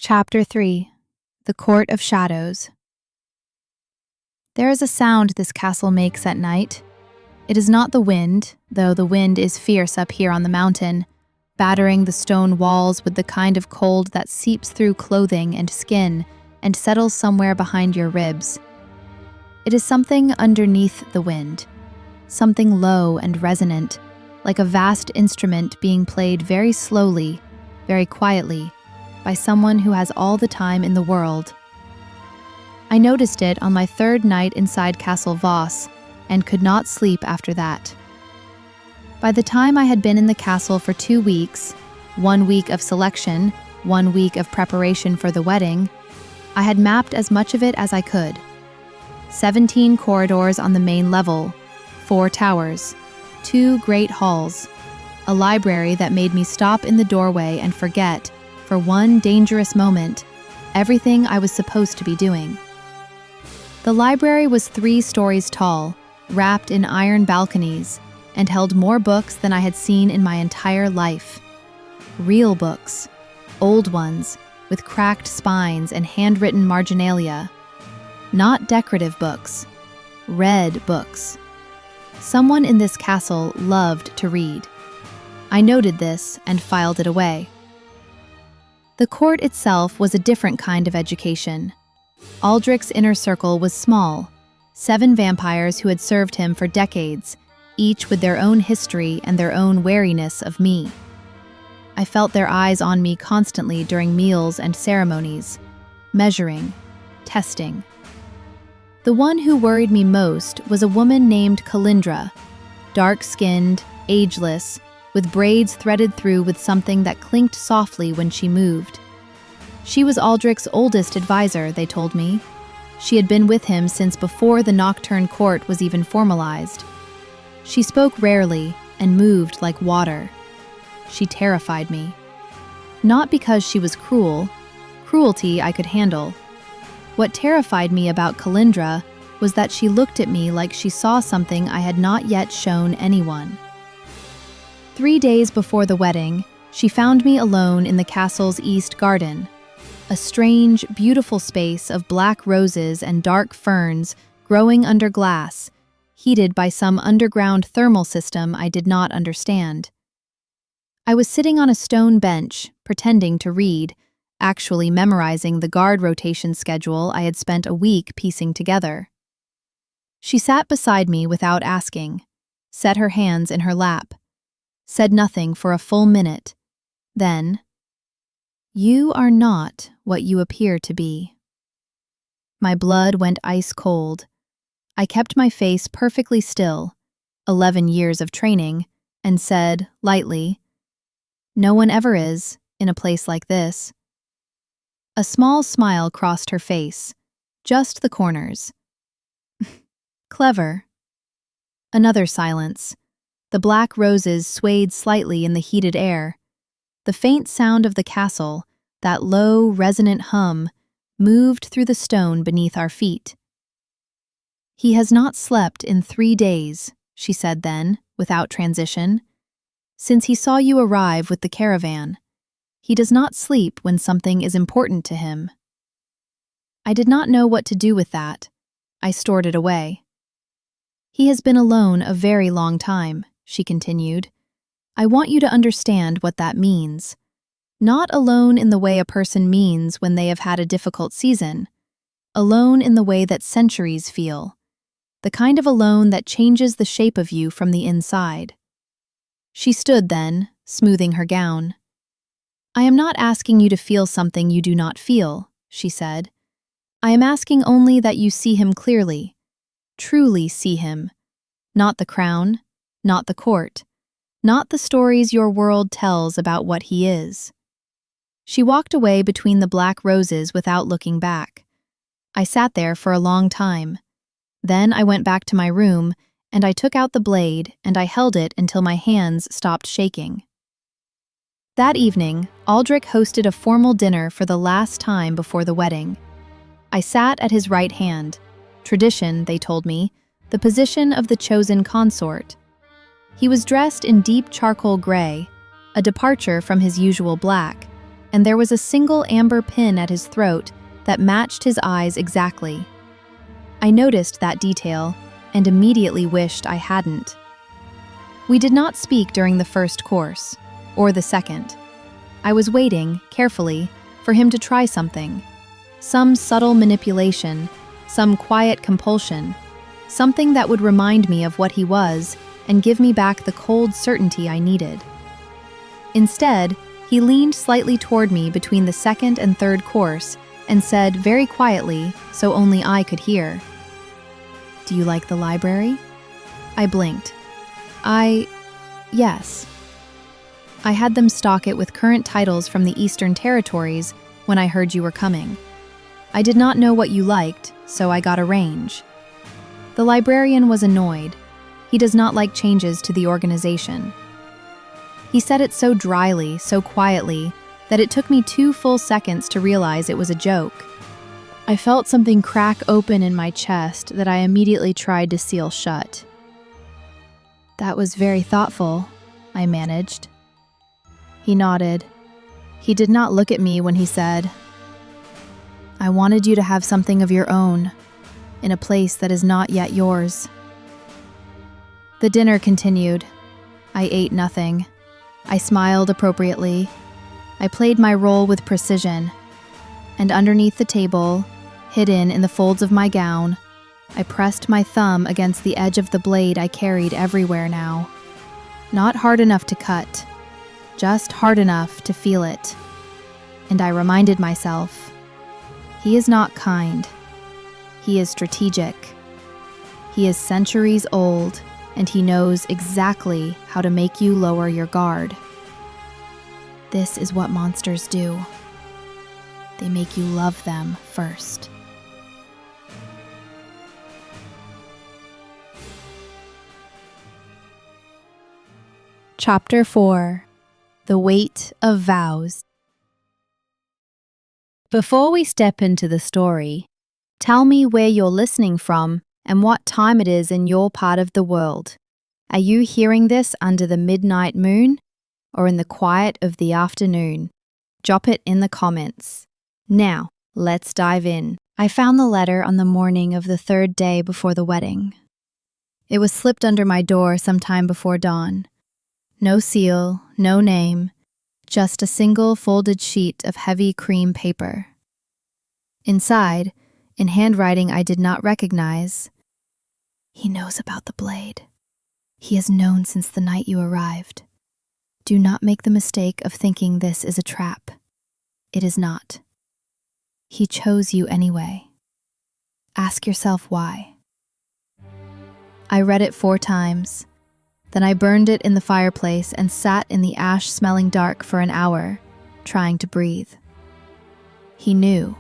Chapter 3 The Court of Shadows. There is a sound this castle makes at night. It is not the wind, though the wind is fierce up here on the mountain, battering the stone walls with the kind of cold that seeps through clothing and skin and settles somewhere behind your ribs. It is something underneath the wind, something low and resonant, like a vast instrument being played very slowly, very quietly, by someone who has all the time in the world. I noticed it on my third night inside Castle Voss, and could not sleep after that. By the time I had been in the castle for 2 weeks, 1 week of selection, 1 week of preparation for the wedding, I had mapped as much of it as I could. 17 corridors on the main level, 4 towers, 2 great halls, a library that made me stop in the doorway and forget, for one dangerous moment, everything I was supposed to be doing. The library was 3 stories tall, wrapped in iron balconies, and held more books than I had seen in my entire life. Real books, old ones, with cracked spines and handwritten marginalia. Not decorative books, read books. Someone in this castle loved to read. I noted this and filed it away. The court itself was a different kind of education. Aldric's inner circle was small, 7 vampires who had served him for decades, each with their own history and their own wariness of me. I felt their eyes on me constantly during meals and ceremonies, measuring, testing. The one who worried me most was a woman named Calindra, dark-skinned, ageless, with braids threaded through with something that clinked softly when she moved. She was Aldric's oldest advisor, they told me. She had been with him since before the Nocturne Court was even formalized. She spoke rarely and moved like water. She terrified me. Not because she was cruel. Cruelty I could handle. What terrified me about Calindra was that she looked at me like she saw something I had not yet shown anyone. 3 days before the wedding, she found me alone in the castle's east garden, a strange, beautiful space of black roses and dark ferns growing under glass, heated by some underground thermal system I did not understand. I was sitting on a stone bench, pretending to read, actually memorizing the guard rotation schedule I had spent a week piecing together. She sat beside me without asking, set her hands in her lap, said nothing for a full minute. Then, "You are not what you appear to be." My blood went ice cold. I kept my face perfectly still, 11 years of training, and said, lightly, "No one ever is, in a place like this." A small smile crossed her face, just the corners. Clever. Another silence. The black roses swayed slightly in the heated air. The faint sound of the castle, that low, resonant hum, moved through the stone beneath our feet. "He has not slept in 3 days," she said then, without transition. "Since he saw you arrive with the caravan. He does not sleep when something is important to him." I did not know what to do with that. I stored it away. "He has been alone a very long time," she continued. "I want you to understand what that means. Not alone in the way a person means when they have had a difficult season. Alone in the way that centuries feel. The kind of alone that changes the shape of you from the inside." She stood then, smoothing her gown. "I am not asking you to feel something you do not feel," she said. "I am asking only that you see him clearly. Truly see him. Not the crown, not the court, not the stories your world tells about what he is." She walked away between the black roses without looking back. I sat there for a long time. Then I went back to my room, and I took out the blade, and I held it until my hands stopped shaking. That evening, Aldric hosted a formal dinner for the last time before the wedding. I sat at his right hand. Tradition, they told me, the position of the chosen consort. He was dressed in deep charcoal gray, a departure from his usual black, and there was a single amber pin at his throat that matched his eyes exactly. I noticed that detail and immediately wished I hadn't. We did not speak during the first course, or the second. I was waiting, carefully, for him to try something. Some subtle manipulation, some quiet compulsion, something that would remind me of what he was and give me back the cold certainty I needed. Instead, he leaned slightly toward me between the second and third course and said very quietly, so only I could hear, "Do you like the library?" I blinked. Yes. I had them stock it with current titles from the Eastern Territories when I heard you were coming. I did not know what you liked, so I got a range. The librarian was annoyed. He does not like changes to the organization. He said it so dryly, so quietly, that it took me 2 full seconds to realize it was a joke. I felt something crack open in my chest that I immediately tried to seal shut. "That was very thoughtful," I managed. He nodded. He did not look at me when he said, "I wanted you to have something of your own, in a place that is not yet yours." The dinner continued. I ate nothing. I smiled appropriately. I played my role with precision. And underneath the table, hidden in the folds of my gown, I pressed my thumb against the edge of the blade I carried everywhere now. Not hard enough to cut, just hard enough to feel it. And I reminded myself, he is not kind. He is strategic. He is centuries old, and he knows exactly how to make you lower your guard. This is what monsters do. They make you love them first. Chapter 4: The Weight of Vows. Before we step into the story, tell me where you're listening from and what time it is in your part of the world. Are you hearing this under the midnight moon or in the quiet of the afternoon? Drop it in the comments. Now, let's dive in. I found the letter on the morning of the 3rd day before the wedding. It was slipped under my door sometime before dawn. No seal, no name, just a single folded sheet of heavy cream paper. Inside, in handwriting I did not recognize, "He knows about the blade. He has known since the night you arrived. Do not make the mistake of thinking this is a trap. It is not. He chose you anyway. Ask yourself why." I read it 4 times. Then I burned it in the fireplace and sat in the ash-smelling dark for an hour, trying to breathe. He knew.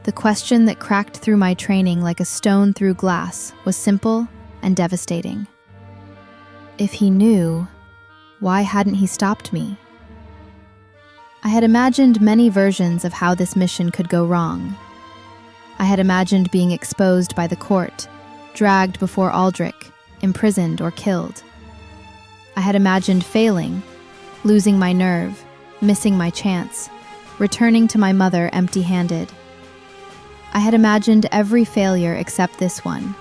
The question that cracked through my training like a stone through glass was simple and devastating. If he knew, why hadn't he stopped me? I had imagined many versions of how this mission could go wrong. I had imagined being exposed by the court, dragged before Aldric, imprisoned or killed. I had imagined failing, losing my nerve, missing my chance, returning to my mother empty-handed. I had imagined every failure except this one.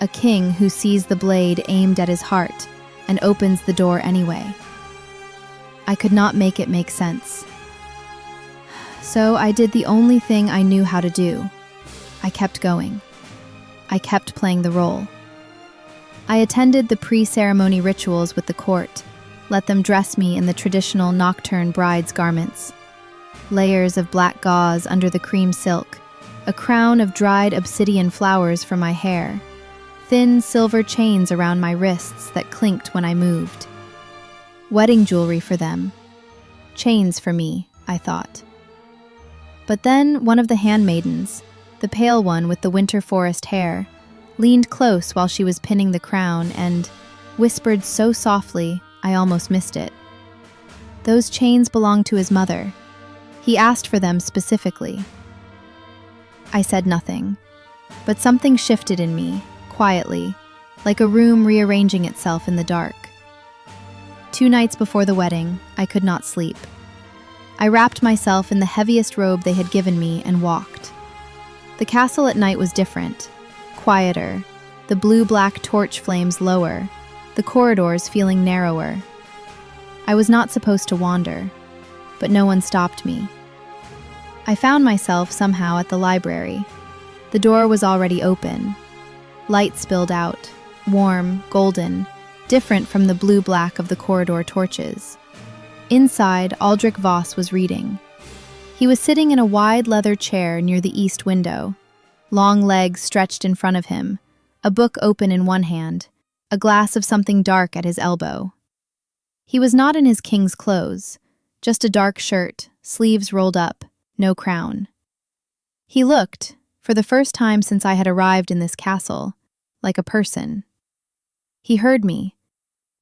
A king who sees the blade aimed at his heart and opens the door anyway. I could not make it make sense. So I did the only thing I knew how to do. I kept going. I kept playing the role. I attended the pre-ceremony rituals with the court, let them dress me in the traditional nocturne bride's garments. Layers of black gauze under the cream silk, a crown of dried obsidian flowers for my hair, thin silver chains around my wrists that clinked when I moved. Wedding jewelry for them. Chains for me, I thought. But then one of the handmaidens, the pale one with the winter forest hair, leaned close while she was pinning the crown and whispered so softly I almost missed it. Those chains belonged to his mother. He asked for them specifically. I said nothing, but something shifted in me, quietly, like a room rearranging itself in the dark. 2 nights before the wedding, I could not sleep. I wrapped myself in the heaviest robe they had given me and walked. The castle at night was different, quieter, the blue-black torch flames lower, the corridors feeling narrower. I was not supposed to wander, but no one stopped me. I found myself somehow at the library. The door was already open. Light spilled out, warm, golden, different from the blue-black of the corridor torches. Inside, Aldric Voss was reading. He was sitting in a wide leather chair near the east window, long legs stretched in front of him, a book open in one hand, a glass of something dark at his elbow. He was not in his king's clothes, just a dark shirt, sleeves rolled up, no crown. He looked, for the first time since I had arrived in this castle, like a person. He heard me.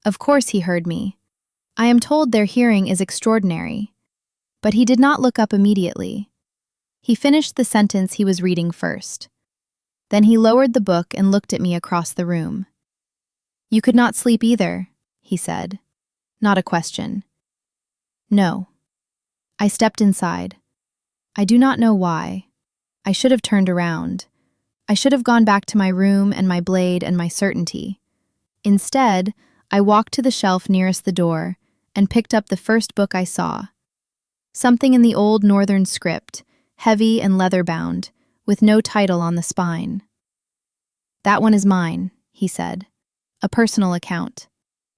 Of course he heard me. I am told their hearing is extraordinary. But he did not look up immediately. He finished the sentence he was reading first. Then he lowered the book and looked at me across the room. "You could not sleep either," he said. Not a question. No. I stepped inside. I do not know why. I should have turned around. I should have gone back to my room and my blade and my certainty. Instead, I walked to the shelf nearest the door and picked up the first book I saw. Something in the old northern script, heavy and leather-bound, with no title on the spine. "That one is mine," he said. "A personal account.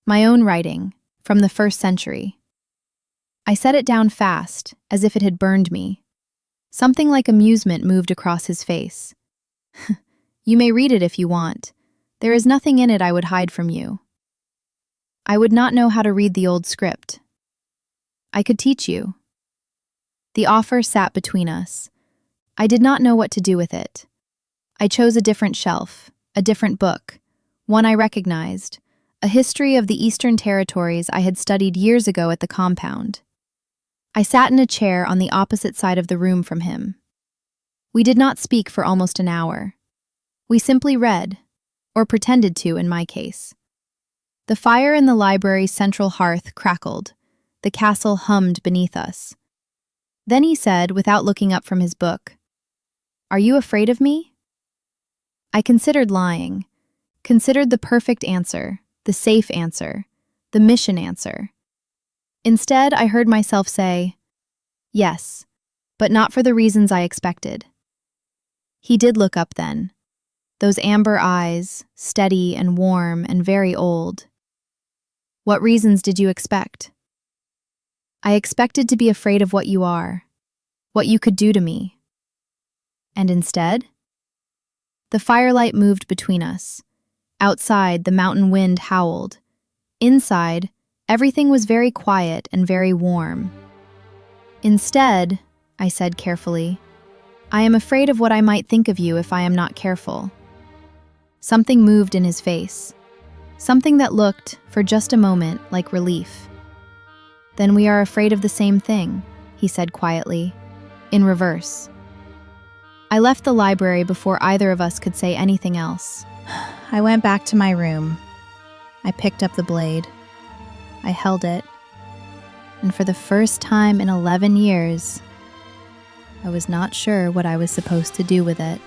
My own writing, from the 1st century." I set it down fast, as if it had burned me. Something like amusement moved across his face. "You may read it if you want. There is nothing in it I would hide from you." I would not know how to read the old script. "I could teach you." The offer sat between us. I did not know what to do with it. I chose a different shelf, a different book, one I recognized, a history of the Eastern Territories I had studied years ago at the compound. I sat in a chair on the opposite side of the room from him. We did not speak for almost an hour. We simply read, or pretended to in my case. The fire in the library's central hearth crackled. The castle hummed beneath us. Then he said, without looking up from his book, "Are you afraid of me?" I considered lying, considered the perfect answer, the safe answer, the mission answer. Instead, I heard myself say, "Yes, but not for the reasons I expected." He did look up then. Those amber eyes, steady and warm and very old. "What reasons did you expect?" "I expected to be afraid of what you are, what you could do to me." "And instead?" The firelight moved between us. Outside, the mountain wind howled. Inside, everything was very quiet and very warm. "Instead," I said carefully, "I am afraid of what I might think of you if I am not careful." Something moved in his face. Something that looked, for just a moment, like relief. "Then we are afraid of the same thing," he said quietly, in reverse. I left the library before either of us could say anything else. I went back to my room. I picked up the blade. I held it. And for the first time in 11 years, I was not sure what I was supposed to do with it.